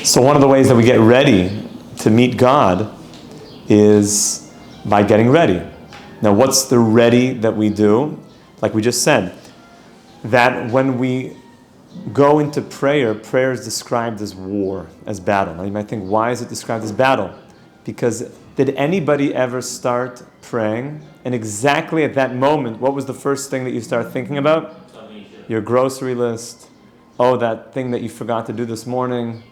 So one of the ways that we get ready to meet God is by getting ready. Now, what's the ready that we do? Like we just said, that when we go into prayer, prayer is described as war, as battle. Now you might think, why is it described as battle? Because did anybody ever start praying, and exactly at that moment, what was the first thing that you start thinking about? Your grocery list. Oh, that thing that you forgot to do this morning.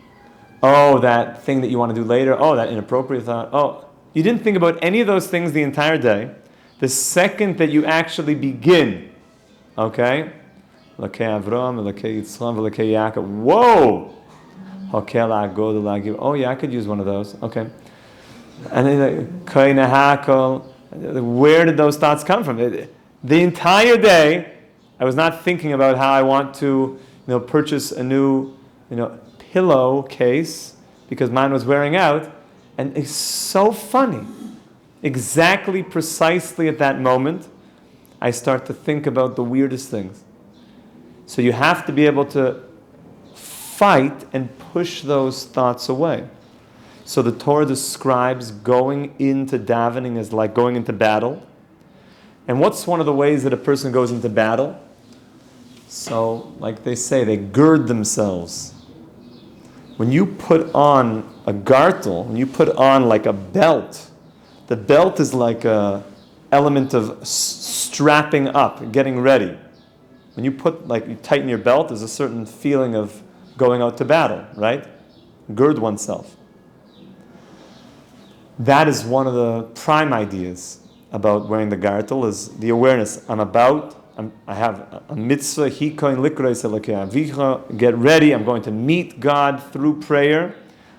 Oh, that thing that you want to do later. Oh, that inappropriate thought. Oh, you didn't think about any of those things the entire day. The second that you actually begin, okay? Whoa! Oh yeah, I could use one of those. Okay. And then where did those thoughts come from? The entire day, I was not thinking about how I want to, purchase a new, pillow case because mine was wearing out. And it's so funny. Exactly, precisely at that moment, I start to think about the weirdest things. So you have to be able to fight and push those thoughts away. So the Torah describes going into davening as like going into battle. And what's one of the ways that a person goes into battle? So, like they say, they gird themselves. When you put on a gartel, when you put on like a belt, the belt is like a element of strapping up, getting ready. When you you tighten your belt, there's a certain feeling of going out to battle, right? Gird oneself. That is one of the prime ideas about wearing the gartel, is the awareness. I have a mitzvah, get ready, I'm going to meet God through prayer.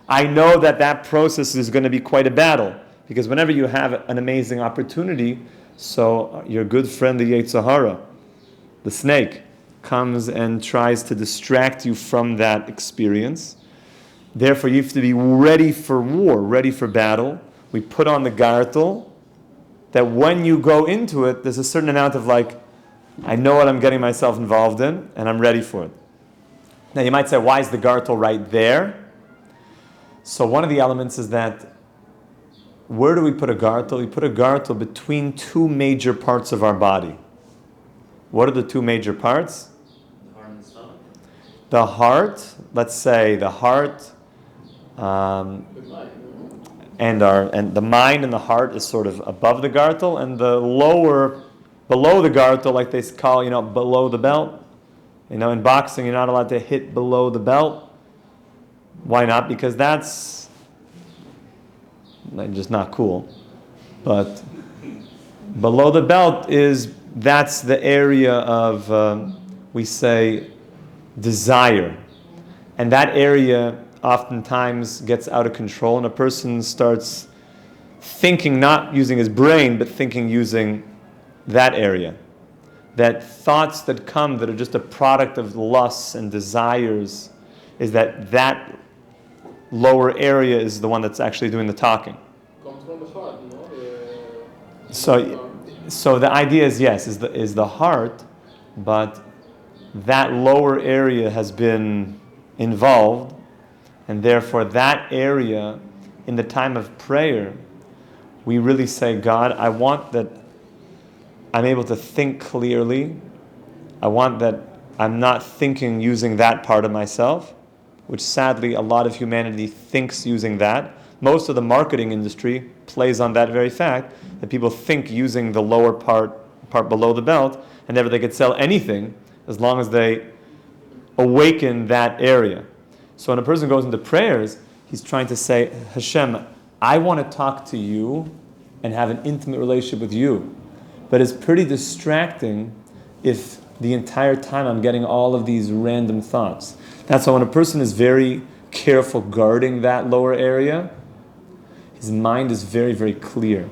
I know that process is going to be quite a battle, because whenever you have an amazing opportunity, so your good friend the Yetzer Hara, the snake, comes and tries to distract you from that experience. Therefore, you have to be ready for war, ready for battle. We put on the gartel, that when you go into it, there's a certain amount of I know what I'm getting myself involved in, and I'm ready for it. Now, you might say, why is the gartel right there? So one of the elements is that, where do we put a gartel? We put a gartel between two major parts of our body. What are the two major parts? The heart and the stomach. The heart, let's say the heart, and the mind and the heart is sort of above the gartel, and the lower, below the gartel, like they call, below the belt. In boxing, you're not allowed to hit below the belt. Why not? Because that's just not cool. But below the belt that's the area of, we say, desire. And that area oftentimes gets out of control, and a person starts thinking, not using his brain, but thinking using that area. That thoughts that come that are just a product of lusts and desires, is that lower area is the one that's actually doing the talking. Comes from the heart, So the idea is, yes, is the heart, but that lower area has been involved, and therefore that area, in the time of prayer, we really say, God, I want that I'm able to think clearly. I want that I'm not thinking using that part of myself, which sadly a lot of humanity thinks using that. Most of the marketing industry plays on that very fact, that people think using the lower part below the belt, and never they could sell anything as long as they awaken that area. So when a person goes into prayers, he's trying to say, Hashem, I want to talk to you and have an intimate relationship with you. But it's pretty distracting if the entire time I'm getting all of these random thoughts. That's why when a person is very careful guarding that lower area, his mind is very, very clear.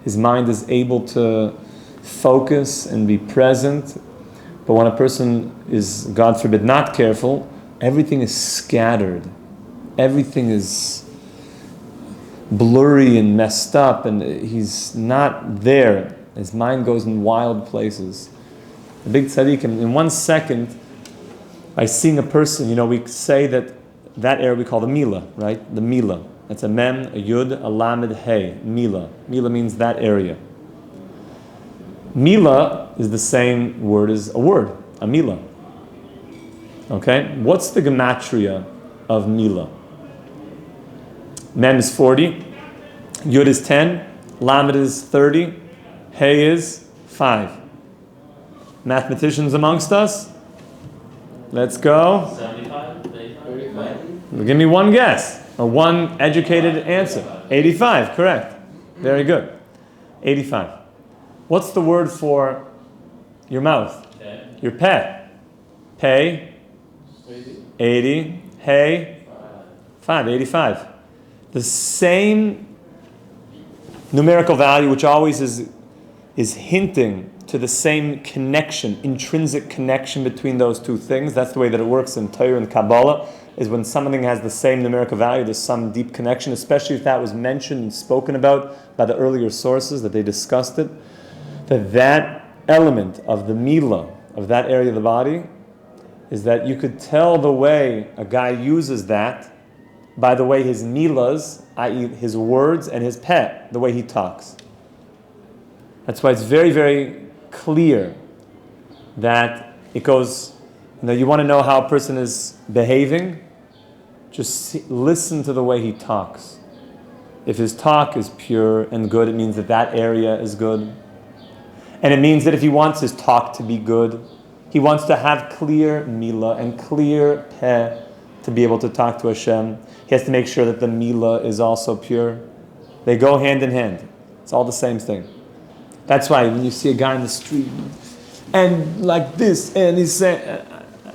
His mind is able to focus and be present. But when a person is, God forbid, not careful, everything is scattered. Everything is blurry and messed up, and he's not there. His mind goes in wild places. The big tzaddik, in 1 second, by seeing a person, we say that that area we call the Mila, right? The Mila. That's a Mem, a Yud, a Lamed, Hey. Mila. Mila means that area. Mila is the same word as a word, a Mila. Okay? What's the Gematria of Mila? Mem is 40, Yud is 10, Lamed is 30, Hey is 5. Mathematicians amongst us? Let's go. 75, 35. Give me one guess, or one educated answer. 85, correct. Very good. 85. What's the word for your mouth? Your peh. Peh. 80. Hey. 5. 85. The same numerical value, which always is hinting to the same connection, intrinsic connection between those two things. That's the way that it works in Torah and Kabbalah, is when something has the same numerical value, there's some deep connection, especially if that was mentioned and spoken about by the earlier sources, that they discussed it, that element of the Mila, of that area of the body, is that you could tell the way a guy uses that by the way his milas, i.e. his words, and his peh, the way he talks. That's why it's very, very clear that it goes, you want to know how a person is behaving? Just listen to the way he talks. If his talk is pure and good, it means that area is good. And it means that if he wants his talk to be good, he wants to have clear mila and clear peh to be able to talk to Hashem. He has to make sure that the mila is also pure. They go hand in hand. It's all the same thing. That's why when you see a guy in the street and like this, and he's saying,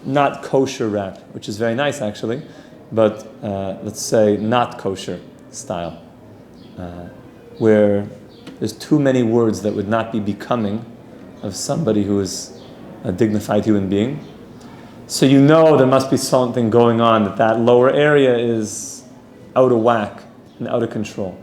not kosher rap, which is very nice actually, but let's say not kosher style, where there's too many words that would not be becoming of somebody who is a dignified human being. So there must be something going on, that lower area is out of whack and out of control.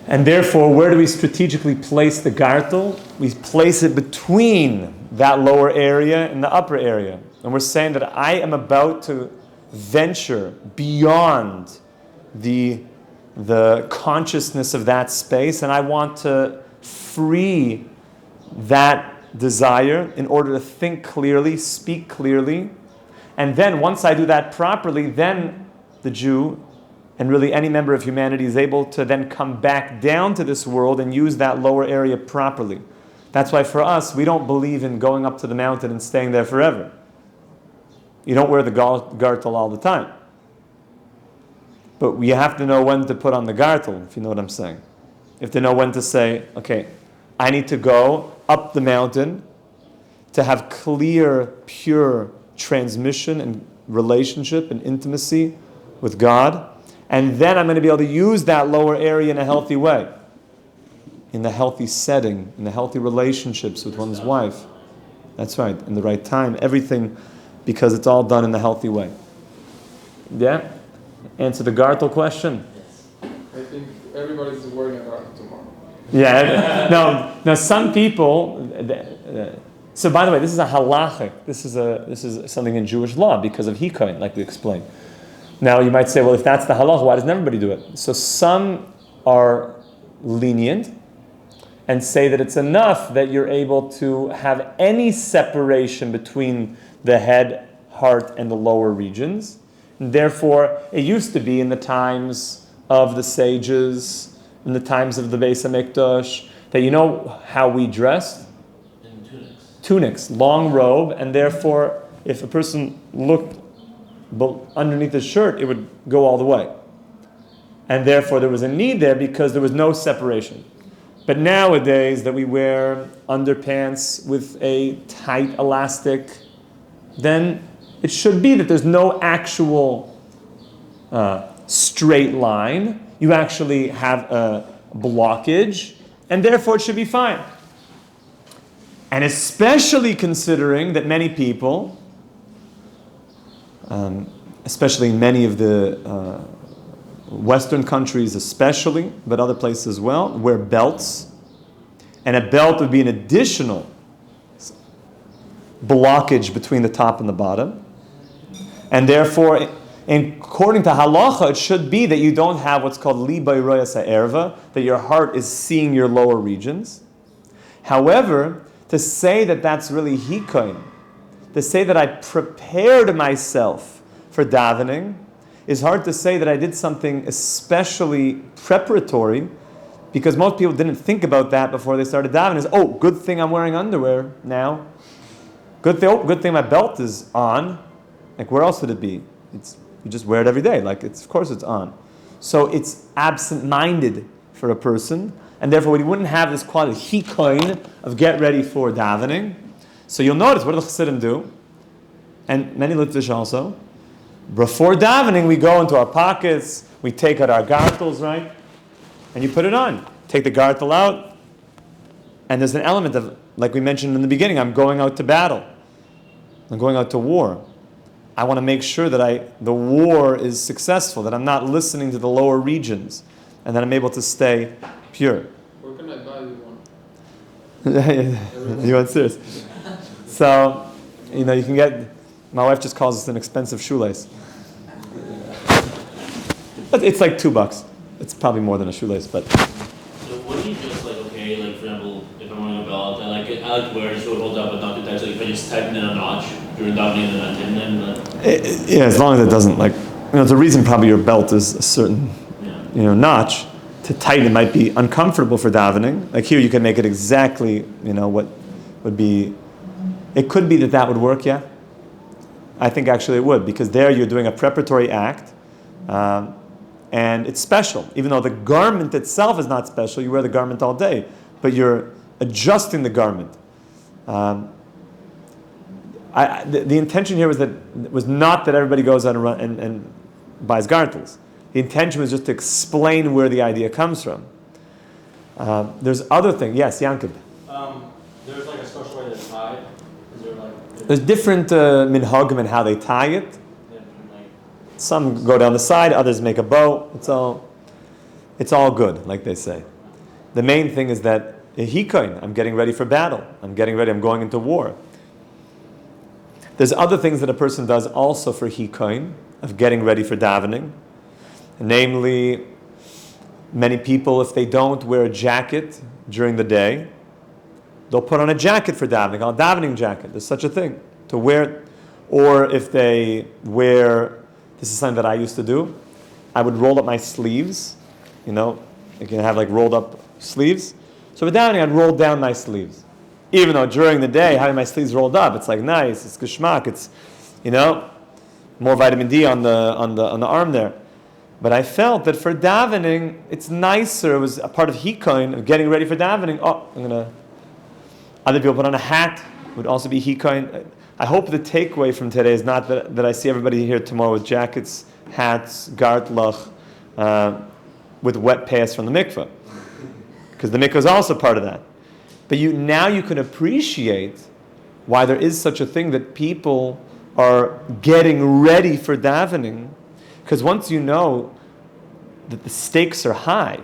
And therefore, where do we strategically place the gartel? We place it between that lower area and the upper area. And we're saying that I am about to venture beyond the consciousness of that space, and I want to free that desire in order to think clearly, speak clearly. And then once I do that properly, then the Jew, and really any member of humanity, is able to then come back down to this world and use that lower area properly. That's why for us, we don't believe in going up to the mountain and staying there forever. You don't wear the gartel all the time. But we have to know when to put on the gartel, if you know what I'm saying. You have to know when to say, okay, I need to go up the mountain to have clear, pure transmission and relationship and intimacy with God. And then I'm going to be able to use that lower area in a healthy way, in the healthy setting, in the healthy relationships with one's wife. That's right, in the right time, everything, because it's all done in the healthy way. Yeah? Answer the gartel question? I think everybody's wearing a gartel tomorrow. Yeah. No, some people... So by the way, this is a halacha. This is something in Jewish law because of hikoin, like we explained. Now you might say, well, if that's the halacha, why doesn't everybody do it? So some are lenient and say that it's enough that you're able to have any separation between the head, heart, and the lower regions. And therefore, it used to be in the times of the sages, in the times of the Beis HaMikdash, that you know how we dressed? In tunics. Tunics, long robe, and therefore, if a person looked underneath his shirt, it would go all the way. And therefore, there was a need there because there was no separation. But nowadays, that we wear underpants with a tight elastic, then it should be that there's no actual straight line. You actually have a blockage, and therefore it should be fine. And especially considering that many people, especially in many of the Western countries especially, but other places as well, wear belts. And a belt would be an additional blockage between the top and the bottom. And therefore, according to halacha, it should be that you don't have what's called libay royas ha'erva, that your heart is seeing your lower regions. However, to say that that's really hikoin, to say that I prepared myself for davening, is hard to say that I did something especially preparatory, because most people didn't think about that before they started davening. Is, oh, good thing I'm wearing underwear now. Good thing my belt is on. Like, where else would it be? You just wear it every day. Like, of course it's on. So it's absent-minded for a person, and therefore we wouldn't have this quality hikoin of get ready for davening. So you'll notice, what do the Chassidim do? And many Litvish also. Before davening, we go into our pockets, we take out our gartels, right? And you put it on. Take the gartel out, and there's an element of, like we mentioned in the beginning, I'm going out to battle. I'm going out to war. I want to make sure that the war is successful, that I'm not listening to the lower regions, and that I'm able to stay pure. Where can I buy you one? You want serious? So, you can get, my wife just calls it an expensive shoelace. But it's like $2. It's probably more than a shoelace, but. So what do you just like, okay, like for example, if I'm wearing a belt, I like to wear it so it holds up but not too tight, so if I just tighten it a notch during davening and then untighten it. Yeah, as long as it doesn't the reason probably your belt is a certain, notch. To tighten it might be uncomfortable for davening. Like here you can make it exactly, what would be, it could be that would work, yeah? I think actually it would, because there you're doing a preparatory act, and it's special. Even though the garment itself is not special, you wear the garment all day, but you're adjusting the garment. The intention here was not that everybody goes out and buys gartels. The intention was just to explain where the idea comes from. There's other things. Yes, Yankov. There's like a special way to tie it. Is there like? There's different minhagim in how they tie it. Some go down the side, others make a bow. It's all good, like they say. The main thing is that hikoin, I'm getting ready for battle. I'm going into war. There's other things that a person does also for hikoin, of getting ready for davening. Namely, many people, if they don't wear a jacket during the day, they'll put on a jacket for davening, a davening jacket. There's such a thing, to wear. Or if they wear, this is something that I used to do, I would roll up my sleeves, you can have like rolled up sleeves. So for davening, I'd roll down my sleeves. Even though during the day, having my sleeves rolled up, it's like nice, it's geschmack, it's, more vitamin D on the arm there. But I felt that for davening, it's nicer. It was a part of hikoin, of getting ready for davening. Other people put on a hat, would also be hikoin. I hope the takeaway from today is not that I see everybody here tomorrow with jackets, hats, gartlach, with wet pass from the mikveh. Because the mikveh is also part of that. But now you can appreciate why there is such a thing that people are getting ready for davening. Because once you know that the stakes are high,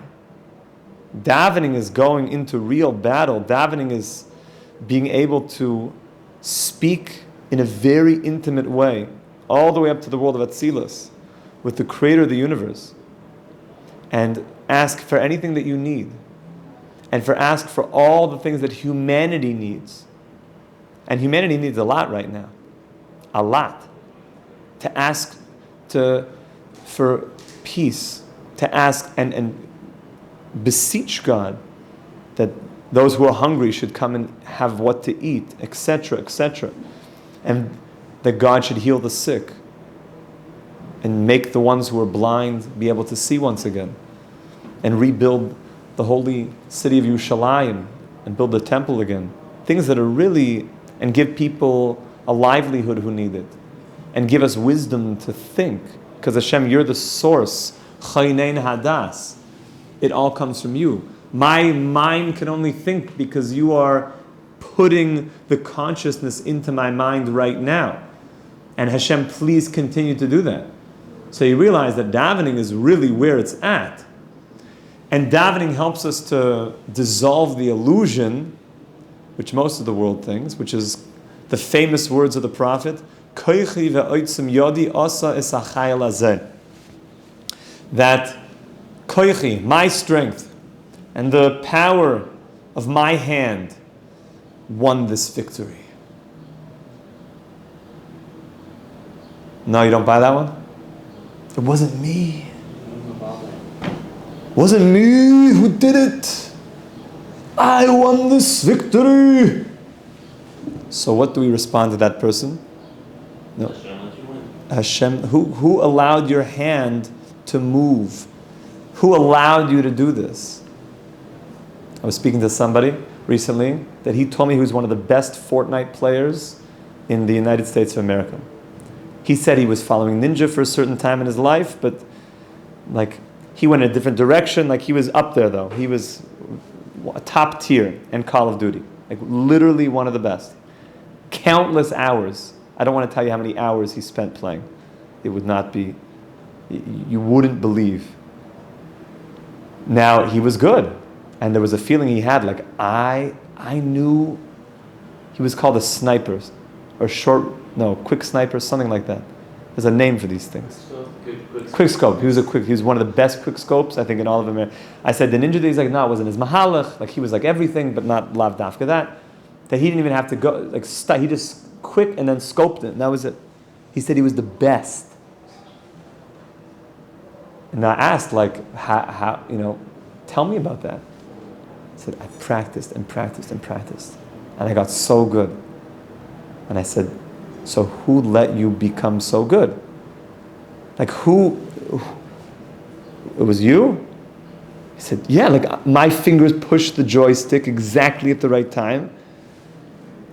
davening is going into real battle. Davening is being able to speak in a very intimate way, all the way up to the world of Atzilus, with the creator of the universe, and ask for anything that you need, and ask for all the things that humanity needs. And humanity needs a lot right now. A lot. To ask for peace, to ask and beseech God that those who are hungry should come and have what to eat, etc., etc. And that God should heal the sick and make the ones who are blind be able to see once again, and rebuild the holy city of Yerushalayim and build the temple again. Things that are really, and give people a livelihood who need it, and give us wisdom to think. Because Hashem, you're the source. Chaynein hadas. It all comes from you. My mind can only think because you are putting the consciousness into my mind right now. And Hashem, please continue to do that. So you realize that davening is really where it's at. And davening helps us to dissolve the illusion, which most of the world thinks, which is the famous words of the prophet, koichi ve'oitzim yodi asa es hachayil hazeh. That koichi, my strength, and the power of my hand won this victory. No, you don't buy that one? It wasn't me. It wasn't me who did it. I won this victory. So what do we respond to that person? No. Hashem, who allowed your hand to move? Who allowed you to do this? I was speaking to somebody recently that he told me he was one of the best Fortnite players in the United States of America. He said he was following Ninja for a certain time in his life, but like he went in a different direction. Like he was up there though. He was top tier in Call of Duty. Like literally one of the best. Countless hours. I don't want to tell you how many hours he spent playing. It would not be, you wouldn't believe. Now he was good. And there was a feeling he had, like I knew, he was called a sniper, or quick sniper, something like that. There's a name for these things. Quick scope. He was one of the best quick scopes, I think, in all of America. I said the ninja. He's like, no, it wasn't his mahalach. Like he was like everything, but not lav dafka that. That he didn't even have to go he just quick and then scoped it. And that was it. He said he was the best. And I asked, like, how tell me about that. He said, I practiced and practiced and practiced. And I got so good. And I said, so who let you become so good? Like who? It was you? He said, yeah, like my fingers pushed the joystick exactly at the right time.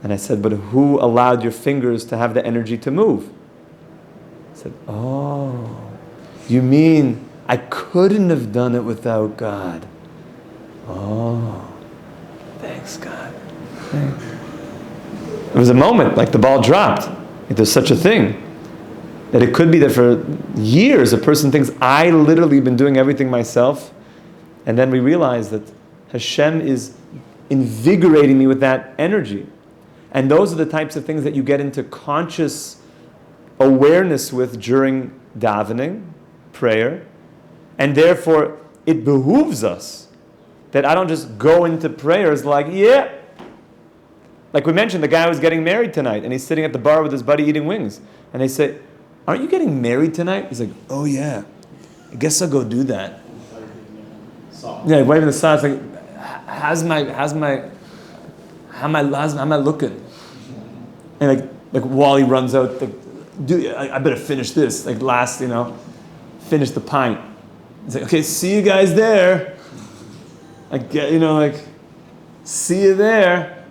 And I said, but who allowed your fingers to have the energy to move? He said, oh, you mean I couldn't have done it without God? Oh, thanks, God. Thanks. It was a moment, like the ball dropped. Like there's such a thing. That it could be that for years a person thinks, I literally been doing everything myself. And then we realize that Hashem is invigorating me with that energy. And those are the types of things that you get into conscious awareness with during davening, prayer. And therefore, it behooves us that I don't just go into prayers like, yeah. Like we mentioned, the guy was getting married tonight, and he's sitting at the bar with his buddy eating wings. And they say, aren't you getting married tonight? He's like, oh yeah, I guess I'll go do that. Yeah, waving the sign. It's like, how am I looking? And like while he runs out, like, dude, I better finish this. Like finish the pint. He's like, okay, see you guys there. See you there.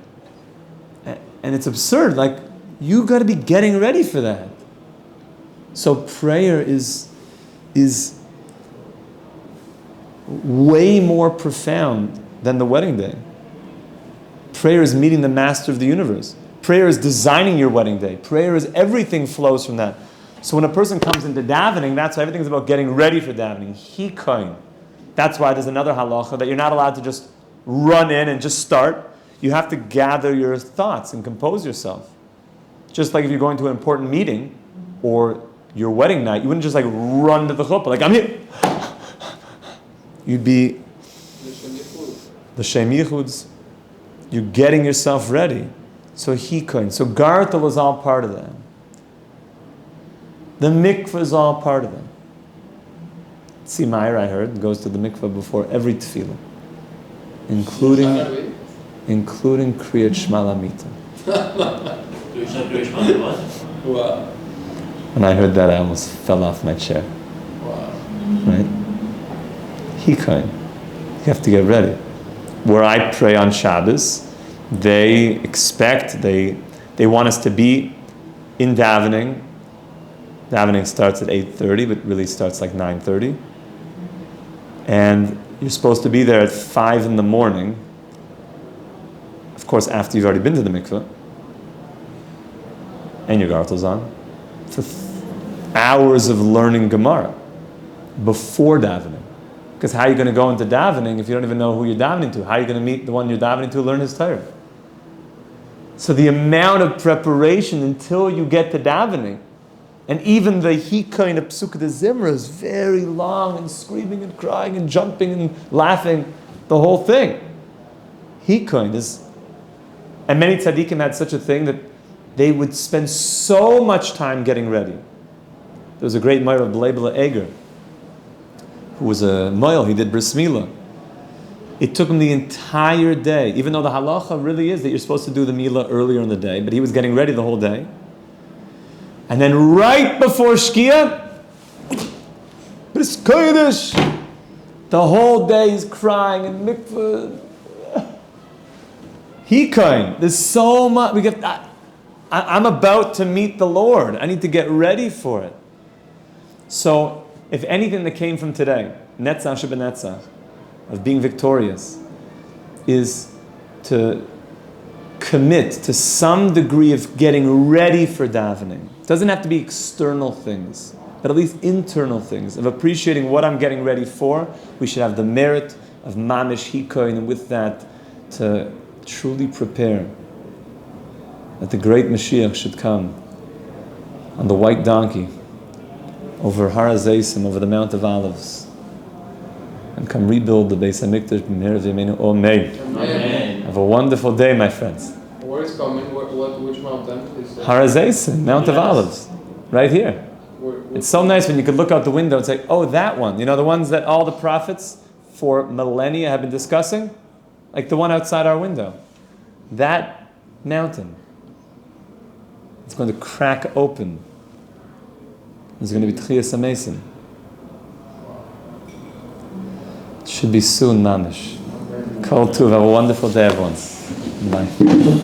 And it's absurd. Like, you got to be getting ready for that. So prayer is way more profound than the wedding day. Prayer is meeting the master of the universe. Prayer is designing your wedding day. Prayer is everything flows from that. So when a person comes into davening, that's why everything's about getting ready for davening. Hikoin. That's why there's another halacha that you're not allowed to just run in and just start. You have to gather your thoughts and compose yourself. Just like if you're going to an important meeting or your wedding night, you wouldn't just like run to the chuppah, like I'm here. You'd be the Shem Yichuds. You're getting yourself ready. So hikoin. So gartel is all part of that. The mikvah is all part of it. Meir, I heard, goes to the mikvah before every tefillah, including Kriyat Shema Lamita. Wow. When I heard that, I almost fell off my chair. Wow. Right? Hikoin. You have to get ready. Where I pray on Shabbos, they want us to be in davening. Davening starts at 8:30, but really starts like 9:30. And you're supposed to be there at 5 in the morning. Of course, after you've already been to the mikveh. And your gartel's on. For hours of learning Gemara before davening. Because how are you going to go into davening if you don't even know who you're davening to? How are you going to meet the one you're davening to learn his Torah? So the amount of preparation until you get to davening, and even the hikain of Psukah de Zimra is very long and screaming and crying and jumping and laughing, the whole thing. Hikain is, and many tzaddikim had such a thing that they would spend so much time getting ready. There was a great Meir of Bleibele Eger, who was a Moil, he did bris milah. It took him the entire day, even though the halacha really is that you're supposed to do the milah earlier in the day, but he was getting ready the whole day. And then right before Shkia, bris kodesh, the whole day he's crying and mikvah. Hikain, there's so much. I'm about to meet the Lord. I need to get ready for it. So, if anything that came from today, netzach shebenetzach, of being victorious, is to commit to some degree of getting ready for davening. It doesn't have to be external things, but at least internal things, of appreciating what I'm getting ready for. We should have the merit of mamish hikoin, and with that, to truly prepare that the great Mashiach should come on the white donkey over Har HaZeisim, over the Mount of Olives, and come rebuild the Beis HaMikdash b'meher v'yameinu. Amen. Amen. Have a wonderful day, my friends. Where is coming? Which mountain? Please say. Har HaZeisim, Mount of Olives, right here. Where- It's so nice when you could look out the window and say, oh, that one. You know, the ones that all the prophets for millennia have been discussing? Like the one outside our window. That mountain. It's going to crack open. There's going to be Tchiyas HaMesim. It should be soon, mamish. Kol Tuv. Have a wonderful day, everyone. Bye.